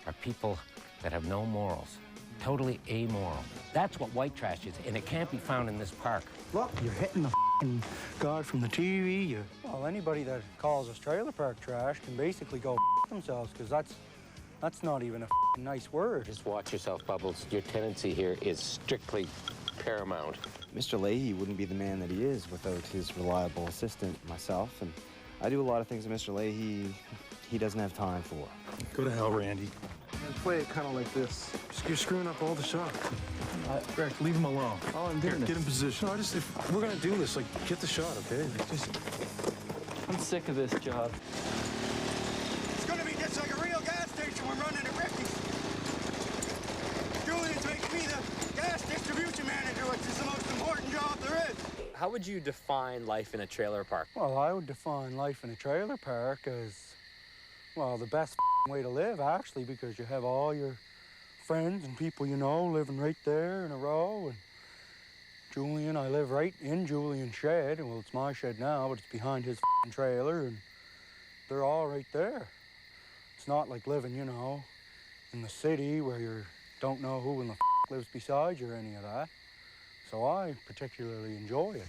are people that have no morals, totally amoral. That's what white trash is, and it can't be found in this park. Look, you're hitting the guy from the TV. Well, anybody that calls us trailer park trash can basically go themselves, because that's not even a nice word. Just watch yourself, Bubbles. Your tenancy here is strictly paramount. Mr. Leahy wouldn't be the man that he is without his reliable assistant, myself, and I do a lot of things that Mr. Leahy, he doesn't have time for. Go to hell, Randy. And play it kind of like this. You're screwing up all the shots. Greg, leave him alone. Oh, I'm doing Get in position. No, if we're gonna do this, like, get the shot, okay? I'm sick of this job. It's gonna be just like a real gas station we're running at Ricky's. Julian's making me the gas distribution manager, which is the most important job there is. How would you define life in a trailer park? Well, I would define life in a trailer park as, well, the best way to live, actually, because you have all your friends and people you know living right there in a row. And Julian, I live right in Julian's shed. Well, it's my shed now, but it's behind his trailer, and they're all right there. It's not like living, you know, in the city where you don't know who in the lives beside you or any of that. So I particularly enjoy it.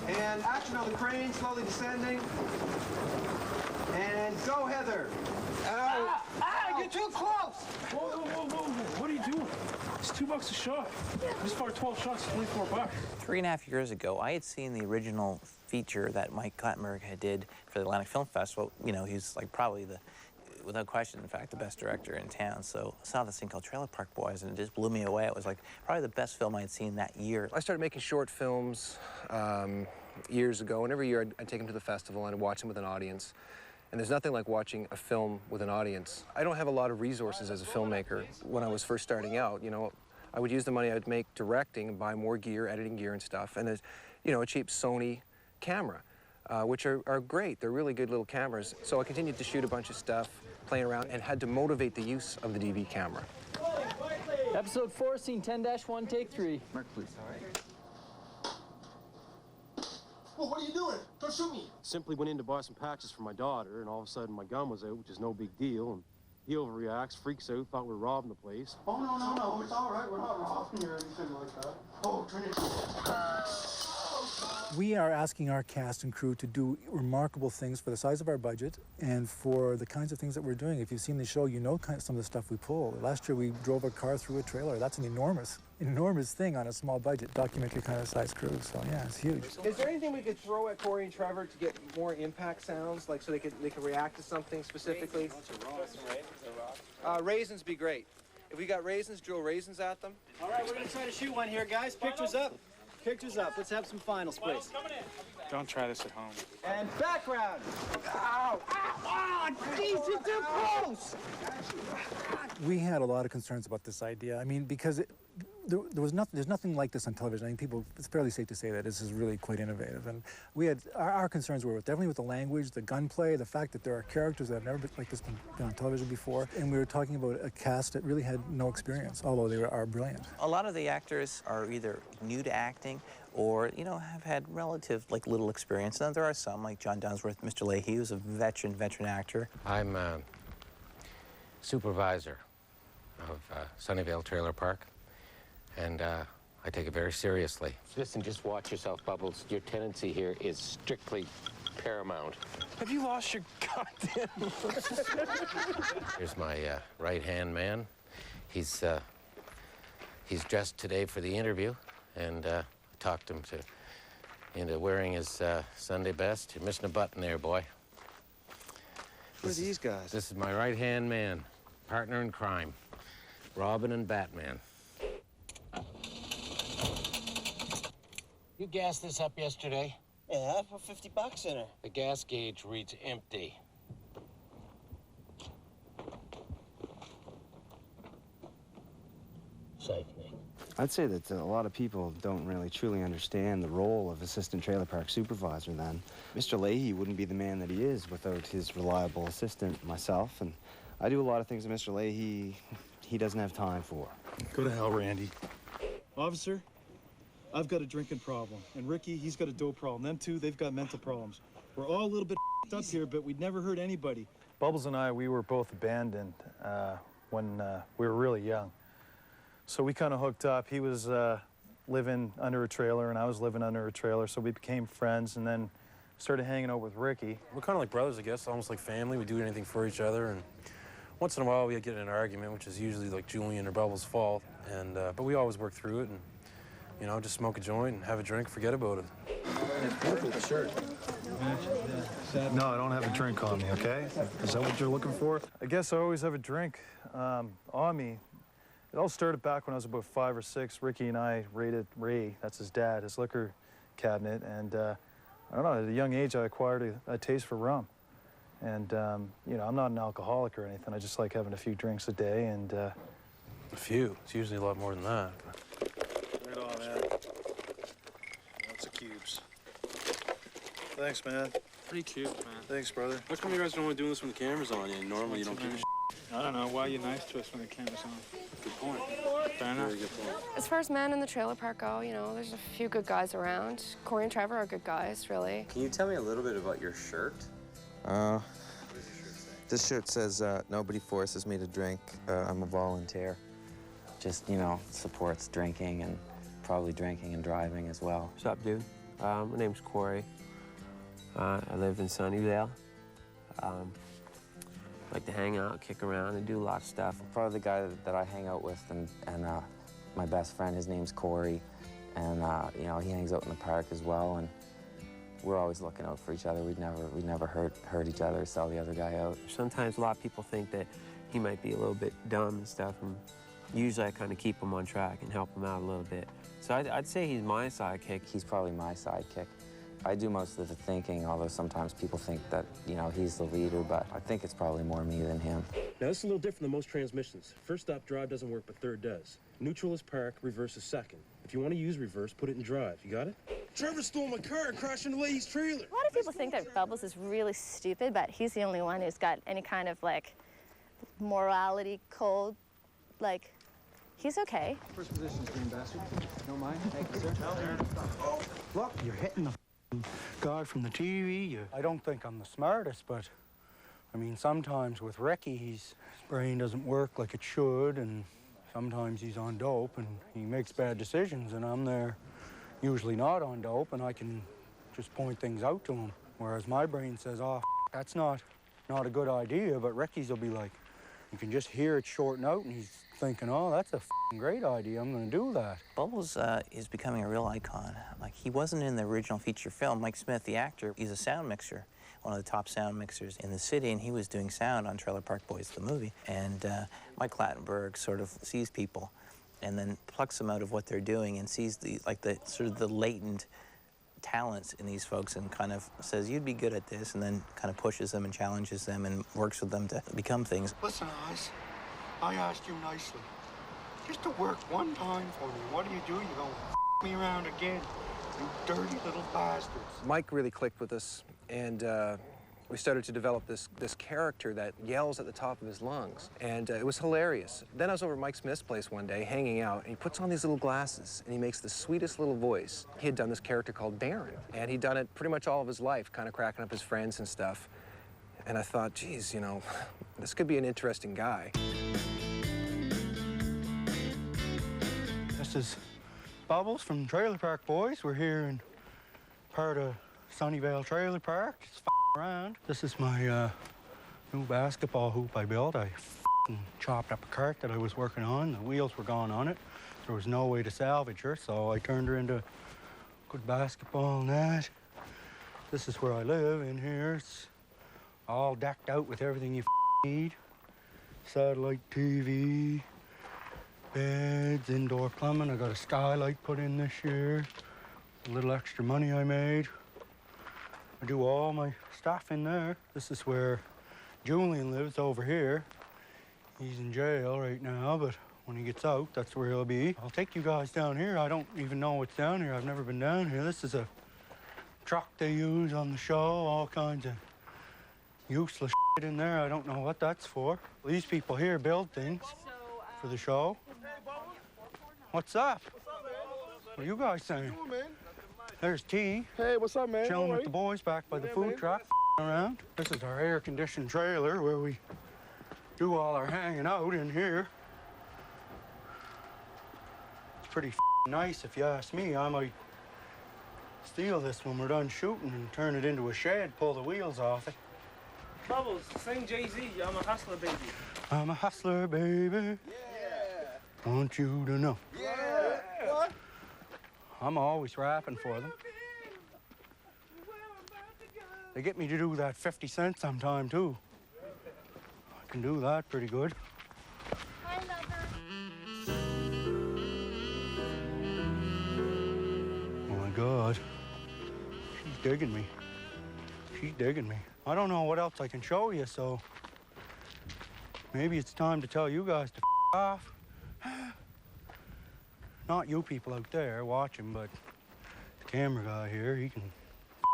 And action on the crane, slowly descending. And go, Heather. Ow. You're too close! Whoa, whoa, whoa, whoa, whoa. What are you doing? It's $2 a shot. Just fired 12 shots, $24. 3.5 years ago, I had seen the original feature that Mike Klattenberg had did for the Atlantic Film Festival. You know, he's like probably the, without question, in fact, the best director in town. So I saw this thing called Trailer Park Boys, and it just blew me away. It was like probably the best film I had seen that year. I started making short films years ago, and every year I'd take them to the festival and I'd watch them with an audience. And there's nothing like watching a film with an audience. I don't have a lot of resources as a filmmaker. When I was first starting out, you know, I would use the money I would make directing and buy more gear, editing gear and stuff, and there's, you know, a cheap Sony camera, which are great. They're really good little cameras. So I continued to shoot a bunch of stuff, playing around, and had to motivate the use of the DV camera. Episode 4, scene 10-1, take 3. Mark, please. All right. Well, what are you doing? Don't shoot me. Simply went in to buy some patches for my daughter, and all of a sudden my gun was out, which is no big deal, and he overreacts, freaks out, thought we were robbing the place. Oh, no, it's all right. We're not robbing you or anything like that. Oh, turn it. We are asking our cast and crew to do remarkable things for the size of our budget and for the kinds of things that we're doing. If you've seen the show, you know some of the stuff we pull. Last year, we drove a car through a trailer. That's an enormous thing on a small budget, documentary kind of size crew. So yeah, it's huge. Is there anything we could throw at Corey and Trevor to get more impact sounds, like so they could react to something specifically? Raisins be great. If we got raisins, drill raisins at them. All right, we're gonna try to shoot one here, guys. Pictures up. Pictures up. Let's have some finals, please. Don't try this at home. And background. Ow! Ow! Jeez, you're too close! We had a lot of concerns about this idea. I mean, because there's nothing like this on television. I mean, it's fairly safe to say that this is really quite innovative. And we had, our concerns were definitely with the language, the gunplay, the fact that there are characters that have never been like this been on television before. And we were talking about a cast that really had no experience, although they are brilliant. A lot of the actors are either new to acting or, you know, have had relative, like, little experience. And there are some, like John Dunsworth, Mr. Leahy, who's a veteran actor. I'm supervisor of Sunnyvale Trailer Park, and I take it very seriously. Listen, just watch yourself, Bubbles. Your tenancy here is strictly paramount. Have you lost your goddamn... Here's my right-hand man. He's dressed today for the interview, and talked him into wearing his Sunday best. You're missing a button there, boy. Who are these guys? This is my right-hand man, partner in crime, Robin and Batman. You gassed this up yesterday? Yeah, for $50 in it. The gas gauge reads empty. Siphoning. I'd say that a lot of people don't really truly understand the role of assistant trailer park supervisor then. Mr. Leahy wouldn't be the man that he is without his reliable assistant, myself, and I do a lot of things that Mr. Leahy, he doesn't have time for. Go to hell, Randy. Officer, I've got a drinking problem, and Ricky, he's got a dope problem. Them two, they've got mental problems. We're all a little bit up here, but we'd never hurt anybody. Bubbles and I, we were both abandoned when we were really young. So we kind of hooked up. He was living under a trailer, and I was living under a trailer, so we became friends, and then started hanging out with Ricky. We're kind of like brothers, I guess, almost like family. We do anything for each other, and once in a while we get in an argument, which is usually like Julian or Bubbles' fault, and but we always work through it, and you know, just smoke a joint and have a drink, forget about it. Beautiful shirt. No, I don't have a drink on me, okay? Is that what you're looking for? I guess I always have a drink on me. It all started back when I was about 5 or 6. Ricky and I raided Ray, that's his dad, his liquor cabinet, and I don't know, at a young age I acquired a taste for rum. And, you know, I'm not an alcoholic or anything. I just like having a few drinks a day, and... A few? It's usually a lot more than that. Right on, man. Lots of cubes. Thanks, man. Pretty cute, man. Thanks, brother. How come you guys are only doing this when the camera's on? And normally you don't give a shit. I don't know. Why are you nice to us when the camera's on? Good point. Fair enough. Very good point. As far as men in the trailer park go, you know, there's a few good guys around. Corey and Trevor are good guys, really. Can you tell me a little bit about your shirt? This shirt says, nobody forces me to drink. I'm a volunteer. Just, you know, supports drinking and probably drinking and driving as well. What's up, dude? My name's Corey. I live in Sunnyvale. Like to hang out, kick around, and do a lot of stuff. Probably the guy that I hang out with, and my best friend, his name's Corey, and you know, he hangs out in the park as well, and we're always looking out for each other. We'd never hurt each other or sell the other guy out. Sometimes a lot of people think that he might be a little bit dumb and stuff, and usually I kind of keep him on track and help him out a little bit. So I'd say he's my sidekick. He's probably my sidekick. I do most of the thinking, although sometimes people think that, you know, he's the leader, but I think it's probably more me than him. Now, this is a little different than most transmissions. First stop drive doesn't work, but third does. Neutral is park, reverse is second. If you want to use reverse, put it in drive. You got it? Trevor stole my car and crashed into Leahy's trailer. A lot of people think that Bubbles is really stupid, but he's the only one who's got any kind of, like, morality code. Like, he's okay. First position, green bastard. Don't mind. Thank you, sir. Oh, look, you're hitting the guy from the TV. I don't think I'm the smartest, but I mean, sometimes with Ricky, his brain doesn't work like it should, and sometimes he's on dope and he makes bad decisions, and I'm there usually not on dope, and I can just point things out to him. Whereas my brain says, oh, that's not a good idea, but Ricky's will be like, you can just hear it shorten out, and he's thinking, oh, that's a great idea, I'm gonna do that. Bubbles is becoming a real icon. Like, he wasn't in the original feature film. Mike Smith, the actor, he's a sound mixer, one of the top sound mixers in the city, and he was doing sound on Trailer Park Boys, the movie. And Mike Clattenburg sort of sees people and then plucks them out of what they're doing and sees the sort of the latent talents in these folks and kind of says, you'd be good at this, and then kind of pushes them and challenges them and works with them to become things. Listen, Oz, I asked you nicely. Just to work one time for me. What do? You don't me around again, you dirty little bastards. Mike really clicked with us, and we started to develop this character that yells at the top of his lungs, and it was hilarious. Then I was over at Mike Smith's place one day, hanging out, and he puts on these little glasses, and he makes the sweetest little voice. He had done this character called Baron, and he'd done it pretty much all of his life, kind of cracking up his friends and stuff. And I thought, geez, you know, this could be an interesting guy. This is Bubbles from Trailer Park Boys. We're here in part of Sunnyvale Trailer Park. It's around. This is my new basketball hoop I built. I chopped up a cart that I was working on. The wheels were gone on it. There was no way to salvage her, so I turned her into good basketball net. This is where I live in here. It's all decked out with everything you need. Satellite TV, beds, indoor plumbing. I got a skylight put in this year. A little extra money I made. I do all my stuff in there. This is where Julian lives over here. He's in jail right now, but when he gets out, that's where he'll be. I'll take you guys down here. I don't even know what's down here. I've never been down here. This is a truck they use on the show, all kinds of useless shit in there. I don't know what that's for. These people here build things for the show. What's up? What are you guys saying? What you doing, man? There's T. Hey, what's up, man? Chilling How are with the you? boys back by the food truck, around. This is our air-conditioned trailer where we do all our hanging out in here. It's pretty nice, if you ask me. I might steal this when we're done shooting and turn it into a shed, pull the wheels off it. Bubbles, sing Jay-Z, I'm a hustler, baby. I'm a hustler, baby. Yeah. Want you to know. Yeah. What? I'm always rapping for them. They get me to do that 50 cent sometime, too. I can do that pretty good. Hi, lover. Oh, my God. She's digging me. She's digging me. I don't know what else I can show you, so maybe it's time to tell you guys to off. Not you people out there watching, but the camera guy here, he can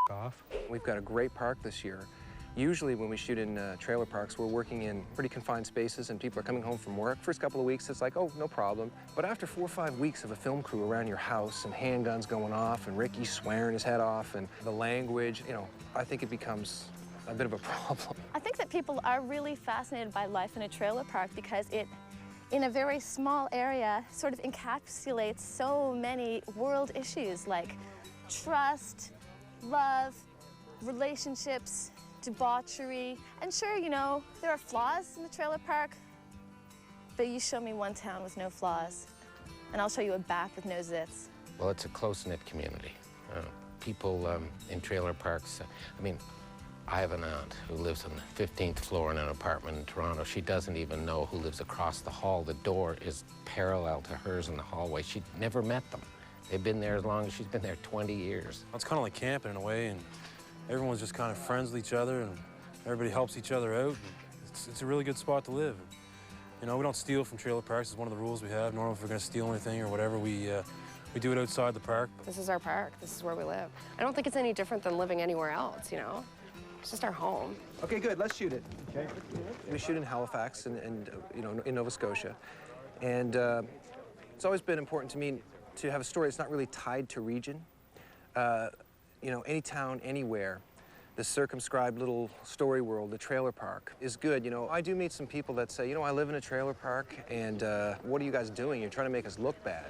off. We've got a great park this year. Usually when we shoot in trailer parks, we're working in pretty confined spaces and people are coming home from work. First couple of weeks, it's like, oh, no problem. But after 4 or 5 weeks of a film crew around your house and handguns going off and Ricky swearing his head off and the language, you know, I think it becomes a bit of a problem. I think that people are really fascinated by life in a trailer park because it, in a very small area, sort of encapsulates so many world issues like trust, love, relationships, debauchery. And sure, you know, there are flaws in the trailer park, but you show me one town with no flaws, and I'll show you a back with no zits. Well, it's a close-knit community. People in trailer parks, I mean, I have an aunt who lives on the 15th floor in an apartment in Toronto. She doesn't even know who lives across the hall. The door is parallel to hers in the hallway. She'd never met them. They've been there as long as she's been there, 20 years. It's kind of like camping in a way, and everyone's just kind of friends with each other, and everybody helps each other out. It's a really good spot to live. You know, we don't steal from trailer parks. It's one of the rules we have. Normally, if we're going to steal anything or whatever, we do it outside the park. This is our park. This is where we live. I don't think it's any different than living anywhere else, you know? It's just our home. Okay, good. Let's shoot it. Okay. We shoot in Halifax and you know, in Nova Scotia. And it's always been important to me to have a story that's not really tied to region. You know, any town, anywhere, the circumscribed little story world, the trailer park, is good. You know, I do meet some people that say, you know, I live in a trailer park, and what are you guys doing? You're trying to make us look bad.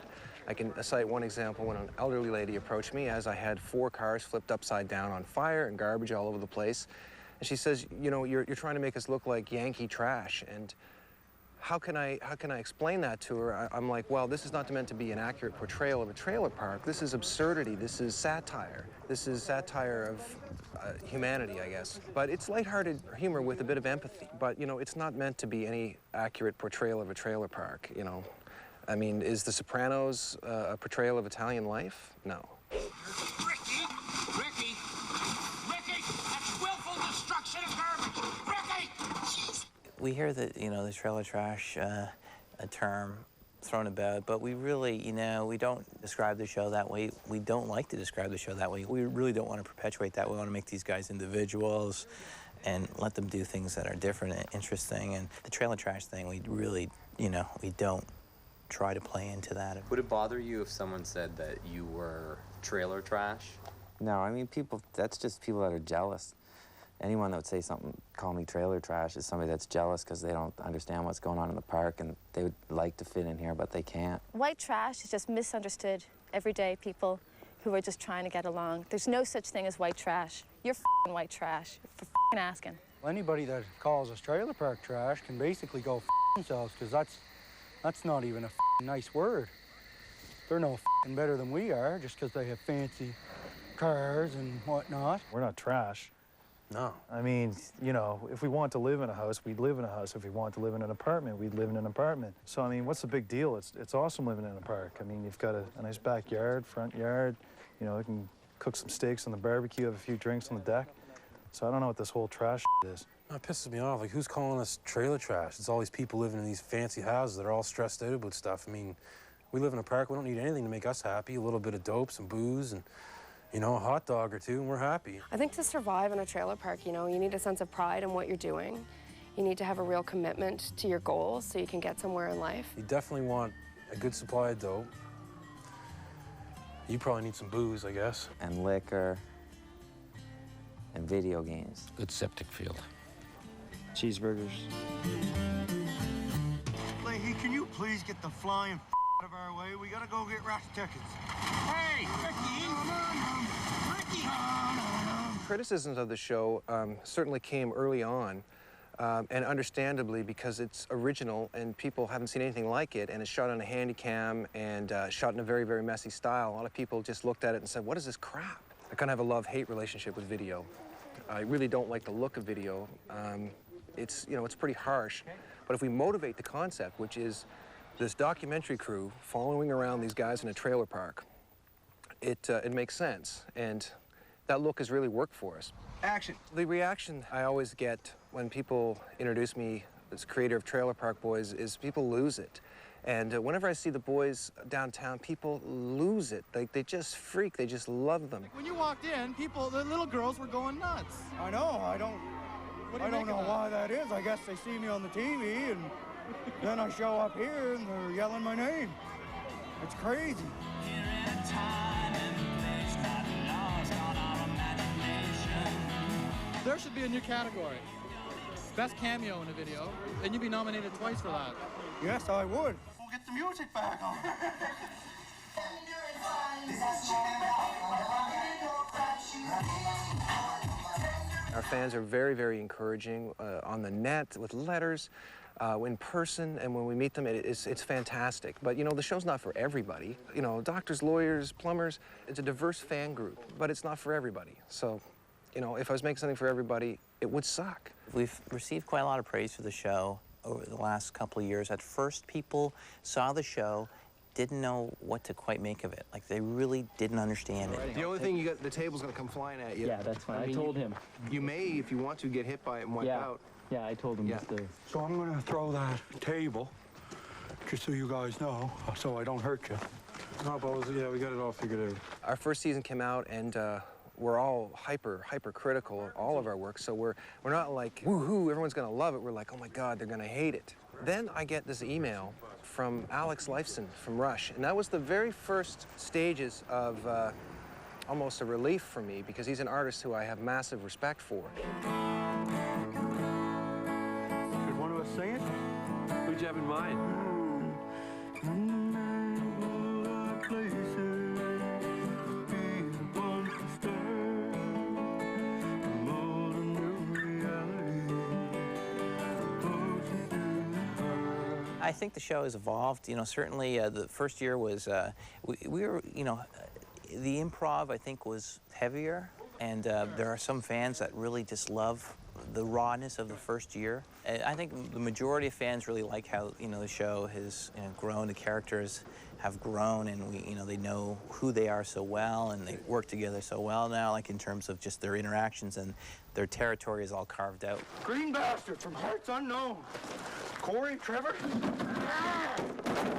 I can cite one example when an elderly lady approached me as I had 4 cars flipped upside down on fire and garbage all over the place. And she says, you know, you're trying to make us look like Yankee trash. And how can I explain that to her? I'm like, well, this is not meant to be an accurate portrayal of a trailer park. This is absurdity. This is satire. This is satire of humanity, I guess. But it's lighthearted humor with a bit of empathy. But, you know, it's not meant to be any accurate portrayal of a trailer park, you know. I mean, is The Sopranos a portrayal of Italian life? No. Ricky, that's willful destruction of garbage. Ricky! We hear that, you know, the trailer trash, a term thrown about, but we really, you know, we don't describe the show that way. We don't like to describe the show that way. We really don't want to perpetuate that. We want to make these guys individuals and let them do things that are different and interesting. And the trailer trash thing, we really, you know, we don't try to play into that. Would it bother you if someone said that you were trailer trash? No, I mean, people, that's just people that are jealous. Anyone that would say something, call me trailer trash, is somebody that's jealous because they don't understand what's going on in the park and they would like to fit in here, but they can't. White trash is just misunderstood everyday people who are just trying to get along. There's no such thing as white trash. You're f***ing white trash for f***ing asking. Anybody that calls us trailer park trash can basically go f*** themselves, because that's not even a f***ing nice word. They're no f***ing better than we are just because they have fancy cars and whatnot. We're not trash. No. I mean, you know, if we want to live in a house, we'd live in a house. If we want to live in an apartment, we'd live in an apartment. So, I mean, what's the big deal? It's awesome living in a park. I mean, you've got a nice backyard, front yard. You know, you can cook some steaks on the barbecue, have a few drinks on the deck. So I don't know what this whole trash is. It pisses me off. Like, who's calling us trailer trash? It's all these people living in these fancy houses that are all stressed out about stuff. I mean, we live in a park. We don't need anything to make us happy. A little bit of dope, some booze, and, you know, a hot dog or two, and we're happy. I think to survive in a trailer park, you know, you need a sense of pride in what you're doing. You need to have a real commitment to your goals so you can get somewhere in life. You definitely want a good supply of dope. You probably need some booze, I guess. And liquor. And video games. Good septic field. Cheeseburgers. Leahy, can you please get the flying out of our way? We gotta go get Rock's tickets. Hey, Ricky! Criticisms of the show certainly came early on, and understandably because it's original and people haven't seen anything like it, and it's shot on a handy cam and shot in a very, very messy style. A lot of people just looked at it and said, what is this crap? I kind of have a love-hate relationship with video. I really don't like the look of video. It's pretty harsh. But if we motivate the concept, which is this documentary crew following around these guys in a trailer park, it makes sense. And that look has really worked for us. Action. The reaction I always get when people introduce me as creator of Trailer Park Boys is people lose it. And whenever I see the boys downtown, people lose it. They just freak. They just love them. When you walked in, the little girls were going nuts. I know, I don't know why that is. I guess they see me on the TV, and then I show up here, and they're yelling my name. It's crazy. There should be a new category. Best cameo in a video, and you'd be nominated twice for that. Yes, I would. We'll get the music back on. Our fans are very, very encouraging on the net, with letters, in person, and when we meet them, it's fantastic. But, the show's not for everybody. Doctors, lawyers, plumbers, it's a diverse fan group, but it's not for everybody. So, if I was making something for everybody, it would suck. We've received quite a lot of praise for the show over the last couple of years. At first, people saw the show, didn't know what to quite make of it. Like, they really didn't understand it. The only thing you got, the table's gonna come flying at you. Yeah, that's fine. I told him. You may, if you want to, get hit by it and wipe out. Yeah, I told him just to... So I'm gonna throw that table, just so you guys know, so I don't hurt you. No, but yeah, we got it all figured out. Our first season came out, and we're all hyper critical of all of our work. So we're not like, woohoo, everyone's gonna love it. We're like, oh my God, they're gonna hate it. Then I get this email from Alex Lifeson from Rush, and that was the very first stages of almost a relief for me, because he's an artist who I have massive respect for. Should one of us sing it? Who'd you have in mind? I think the show has evolved. Certainly the first year was, we were, the improv, I think, was heavier. And there are some fans that really just love the rawness of the first year. And I think the majority of fans really like how, the show has grown, the characters have grown, and they know who they are so well, and they work together so well now, like in terms of just their interactions, and their territory is all carved out. Green bastard from Hearts Unknown. Corey, Trevor.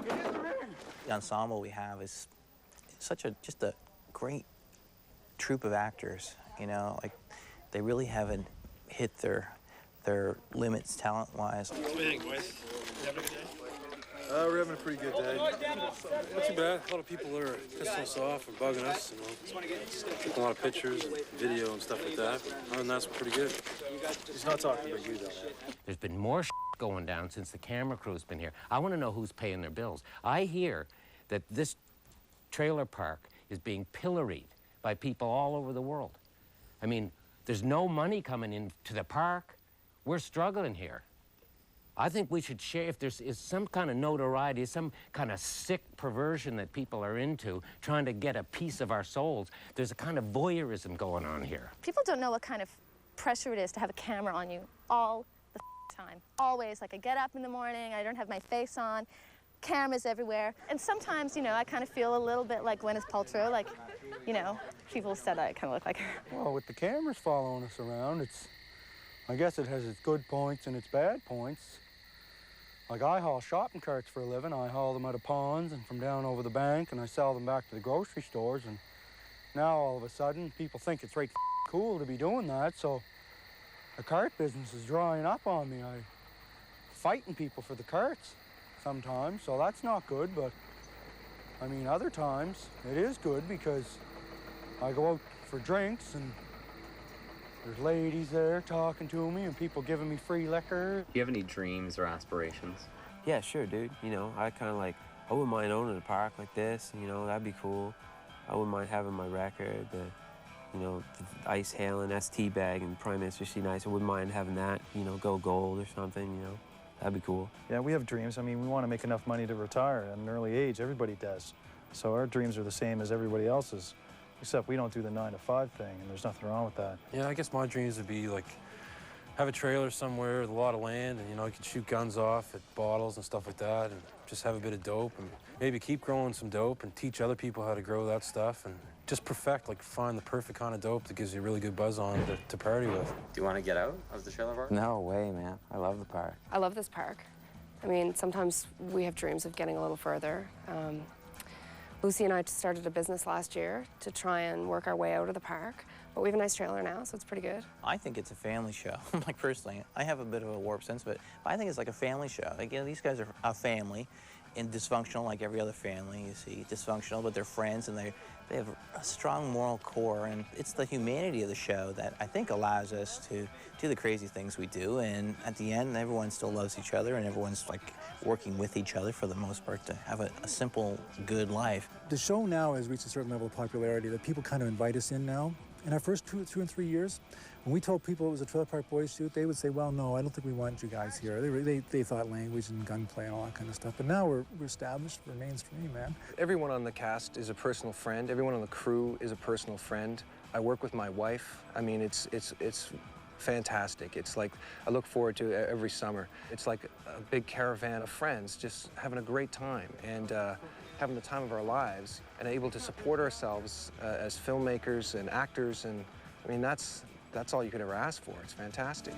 Get in the ring. The ensemble we have is just a great troupe of actors, like they really haven't hit their limits talent-wise. What do you think, boys? You having a good day? We're having a pretty good day. Not too bad. A lot of people are pissing us off and bugging us, taking a lot of pictures and video and stuff like that. Other than that, it's pretty good. He's not talking about you, though. There's been more going down since the camera crew's been here. I want to know who's paying their bills. I hear that this trailer park is being pilloried by people all over the world. I mean, there's no money coming into the park. We're struggling here. I think we should share, if there's some kind of notoriety, some kind of sick perversion that people are into, trying to get a piece of our souls, there's a kind of voyeurism going on here. People don't know what kind of pressure it is to have a camera on you all the time. Always, like I get up in the morning, I don't have my face on, cameras everywhere. And sometimes, I kind of feel a little bit like Gwyneth Paltrow, like, people said I kind of look like her. Well, with the cameras following us around, I guess it has its good points and its bad points. Like, I haul shopping carts for a living. I haul them out of ponds and from down over the bank, and I sell them back to the grocery stores. And now, all of a sudden, people think it's right cool to be doing that, so the cart business is drying up on me. I'm fighting people for the carts sometimes, so that's not good, but I mean, other times it is good because I go out for drinks and there's ladies there talking to me and people giving me free liquor. Do you have any dreams or aspirations? Yeah, sure, dude. You know, I kind of like, I wouldn't mind owning a park like this, you know, that'd be cool. I wouldn't mind having my record, you know, the ice hailing ST bag and Prime Minister C Nice. I wouldn't mind having that, you know, go gold or something, you know. That'd be cool. Yeah, we have dreams. I mean, we want to make enough money to retire at an early age. Everybody does. So our dreams are the same as everybody else's, except we don't do the 9-to-5 thing, and there's nothing wrong with that. Yeah, I guess my dreams would be like have a trailer somewhere with a lot of land, and you know, you could shoot guns off at bottles and stuff like that, and just have a bit of dope, and maybe keep growing some dope and teach other people how to grow that stuff, and just perfect, like find the perfect kind of dope that gives you a really good buzz on to party with. Do you want to get out of the trailer park? No way, man. I love the park. I love this park. I mean, sometimes we have dreams of getting a little further. Lucy and I started a business last year to try and work our way out of the park, but we have a nice trailer now, so it's pretty good. I think it's a family show. Like, personally, I have a bit of a warped sense of it, but I think it's like a family show. Like, you know, these guys are a family, and dysfunctional like every other family, you see. Dysfunctional, but they're friends, and they have a strong moral core, and it's the humanity of the show that I think allows us to do the crazy things we do, and at the end, everyone still loves each other, and everyone's, like, working with each other for the most part to have a simple, good life. The show now has reached a certain level of popularity that people kind of invite us in now. In our first two and 3 years, when we told people it was a Trailer Park Boys shoot, they would say, well, no, I don't think we want you guys here. They thought language and gunplay and all that kind of stuff. But now we're established, we're mainstream, man. Everyone on the cast is a personal friend. Everyone on the crew is a personal friend. I work with my wife. I mean, it's fantastic. It's like, I look forward to it every summer. It's like a big caravan of friends just having a great time and having the time of our lives and able to support ourselves as filmmakers and actors. And I mean, that's all you could ever ask for. It's fantastic.